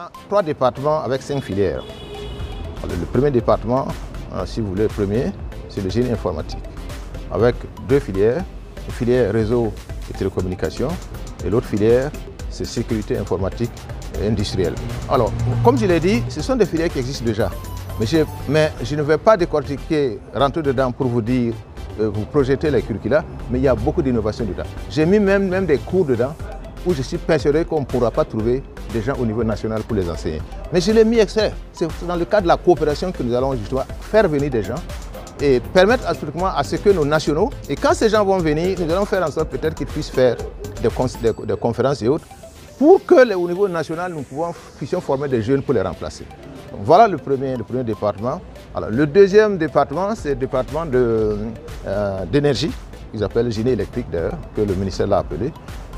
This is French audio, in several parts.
a 3 départements avec 5 filières. Alors, le premier département, si vous voulez, le premier, c'est le génie informatique, avec 2 filières, une filière réseau et télécommunications, et l'autre filière, c'est sécurité informatique et industrielle. Alors, comme je l'ai dit, ce sont des filières qui existent déjà, mais je ne vais pas décortiquer, rentrer dedans pour vous dire, vous projeter les curricula, mais il y a beaucoup d'innovations dedans. J'ai mis même des cours dedans, où je suis persuadé qu'on ne pourra pas trouver des gens au niveau national pour les enseigner. Mais je l'ai mis extrait. C'est dans le cadre de la coopération que nous allons justement faire venir des gens et permettre absolument à ce que nos nationaux, et quand ces gens vont venir, nous allons faire en sorte peut-être qu'ils puissent faire des conférences et autres, pour que au niveau national, nous puissions former des jeunes pour les remplacer. Donc, voilà le premier département. Alors, le deuxième département, c'est le département d'énergie, qu'ils appellent génie électrique d'ailleurs, que le ministère l'a appelé,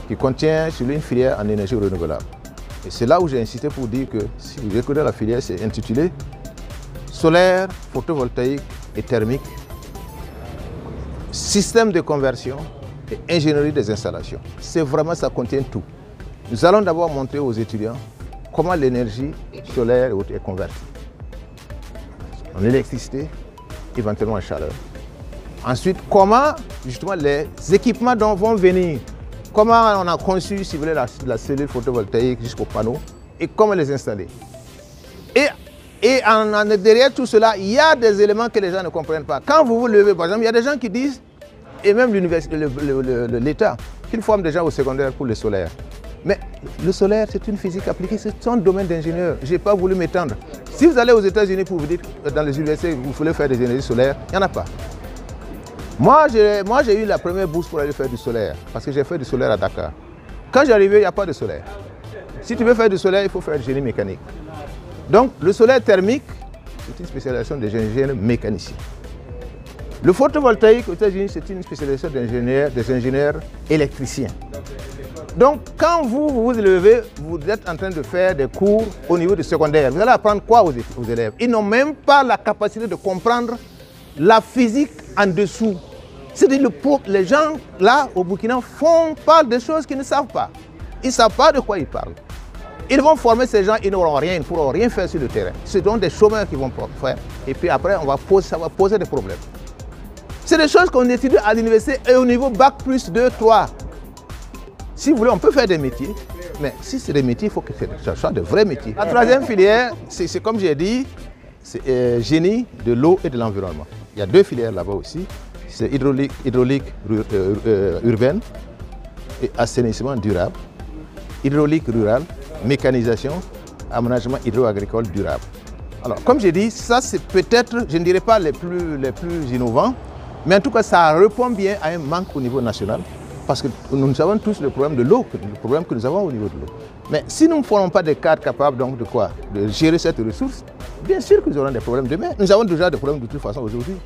qui contient sur une filière en énergie renouvelable. Et c'est là où j'ai insisté pour dire que si vous écoutez la filière, c'est intitulé solaire, photovoltaïque et thermique, système de conversion et ingénierie des installations. C'est vraiment, ça contient tout. Nous allons d'abord montrer aux étudiants comment l'énergie solaire est convertie en électricité, éventuellement en chaleur. Ensuite, comment justement les équipements dont vont venir, comment on a conçu, si vous voulez, la cellule photovoltaïque jusqu'au panneau et comment les installer. Et derrière tout cela, il y a des éléments que les gens ne comprennent pas. Quand vous vous levez, par exemple, il y a des gens qui disent, et même l'État, qu'ils forment des gens au secondaire pour le solaire. Mais le solaire, c'est une physique appliquée, c'est un domaine d'ingénieur. Je n'ai pas voulu m'étendre. Si vous allez aux États-Unis pour vous dire, dans les universités, vous voulez faire des énergies solaires, il n'y en a pas. Moi, j'ai eu la première bourse pour aller faire du solaire, parce que j'ai fait du solaire à Dakar. Quand j'arrivais, il n'y a pas de solaire. Si tu veux faire du solaire, il faut faire du génie mécanique. Donc, le solaire thermique, c'est une spécialisation des ingénieurs mécaniciens. Le photovoltaïque aux États-Unis, c'est une spécialisation des ingénieurs électriciens. Donc, quand vous vous levez, vous êtes en train de faire des cours au niveau du secondaire. Vous allez apprendre quoi aux élèves? Ils n'ont même pas la capacité de comprendre la physique en dessous. C'est-à-dire les gens là au Burkina parlent de choses qu'ils ne savent pas. Ils ne savent pas de quoi ils parlent. Ils vont former ces gens, ils n'auront rien, ils ne pourront rien faire sur le terrain. Ce sont des chômeurs qui vont faire. Et puis après, ça va poser des problèmes. C'est des choses qu'on étudie à l'université et au niveau Bac plus 2, 3. Si vous voulez, on peut faire des métiers, mais si c'est des métiers, il faut que ce soit de vrais métiers. La troisième filière, c'est comme j'ai dit, c'est génie de l'eau et de l'environnement. Il y a 2 filières là-bas aussi, c'est hydraulique urbaine et assainissement durable, hydraulique rurale, mécanisation, aménagement hydro-agricole durable. Alors, comme j'ai dit, ça c'est peut-être, je ne dirais pas les plus innovants, mais en tout cas, ça répond bien à un manque au niveau national. Parce que nous avons tous le problème de l'eau, le problème que nous avons au niveau de l'eau. Mais si nous ne formons pas des cadres capables donc de quoi? De gérer cette ressource, bien sûr que nous aurons des problèmes demain. Nous avons déjà des problèmes de toute façon aujourd'hui.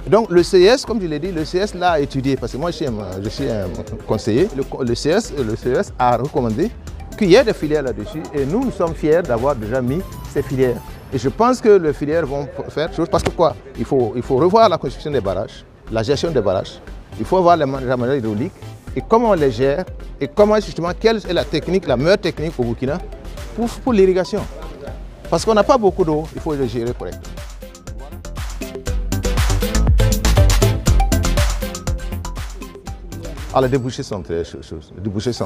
Donc le CS, comme je l'ai dit, le CS l'a étudié, parce que moi je suis un conseiller. Le CS a recommandé qu'il y ait des filières là-dessus et nous sommes fiers d'avoir déjà mis ces filières. Et je pense que les filières vont faire chose parce que quoi? Il faut revoir la construction des barrages, la gestion des barrages, il faut voir les manières hydrauliques, et comment on les gère, et comment justement, quelle est la technique, la meilleure technique au Burkina pour l'irrigation. Parce qu'on n'a pas beaucoup d'eau, il faut le gérer correctement. Alors les débouchés sont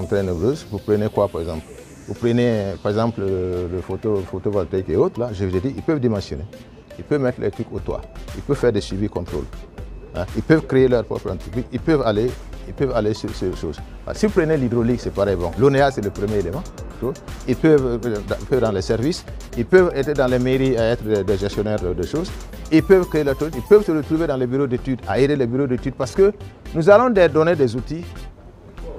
très nombreux. Vous prenez quoi par exemple? Vous prenez par exemple le photovoltaïque et autres, là, je vous ai dit, ils peuvent dimensionner. Ils peuvent mettre les trucs au toit. Ils peuvent faire des suivis contrôle. Hein? Ils peuvent créer leur propre entreprise. Ils peuvent aller sur ces choses. Si vous prenez l'hydraulique, c'est pareil. Bon, l'ONEA, c'est le premier élément. Ils peuvent dans les services, ils peuvent être dans les mairies à être des gestionnaires de choses. Ils peuvent créer la chose, ils peuvent se retrouver dans les bureaux d'études, à aider les bureaux d'études parce que nous allons leur donner des outils,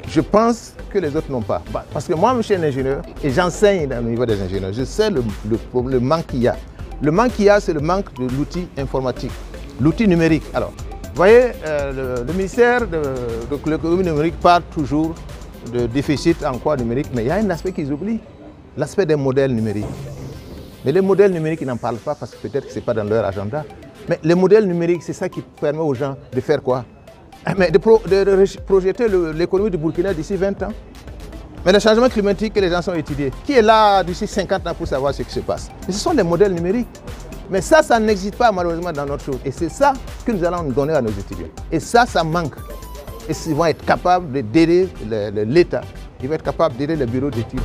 je pense que les autres n'ont pas. Parce que moi, je suis un ingénieur et j'enseigne au niveau des ingénieurs. Je sais le manque qu'il y a. Le manque qu'il y a, c'est le manque de l'outil informatique, l'outil numérique. Alors, vous voyez, le ministère de l'économie numérique parle toujours de déficit en quoi numérique, mais il y a un aspect qu'ils oublient, l'aspect des modèles numériques. Mais les modèles numériques, ils n'en parlent pas parce que peut-être que ce n'est pas dans leur agenda. Mais les modèles numériques, c'est ça qui permet aux gens de faire quoi? Mais de projeter l'économie du Burkina d'ici 20 ans. Mais le changement climatique que les gens sont étudiés, qui est là d'ici 50 ans pour savoir ce qui se passe? Et ce sont les modèles numériques. Mais ça n'existe pas malheureusement dans notre chose. Et c'est ça que nous allons donner à nos étudiants. Et ça manque. Et ils vont être capables d'aider l'État. Ils vont être capables d'aider les bureaux d'études.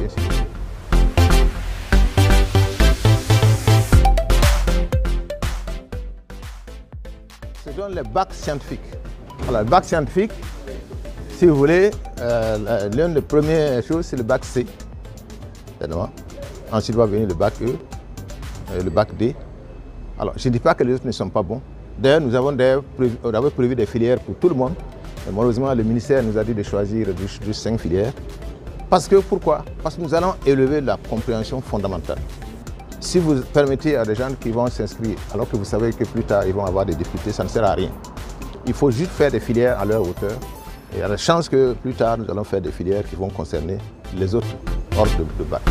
Ce sont les bacs scientifiques. Alors, le bac scientifique, si vous voulez, l'une des premières choses, c'est le bac C. Ensuite va venir le bac E, le bac D. Alors, je ne dis pas que les autres ne sont pas bons. D'ailleurs, nous avons prévu des filières pour tout le monde. Et malheureusement, le ministère nous a dit de choisir juste 5 filières. Pourquoi? Parce que nous allons élever la compréhension fondamentale. Si vous permettez à des gens qui vont s'inscrire, alors que vous savez que plus tard, ils vont avoir des difficultés, ça ne sert à rien. Il faut juste faire des filières à leur hauteur. Et il y a la chance que plus tard, nous allons faire des filières qui vont concerner les autres ordres de bac.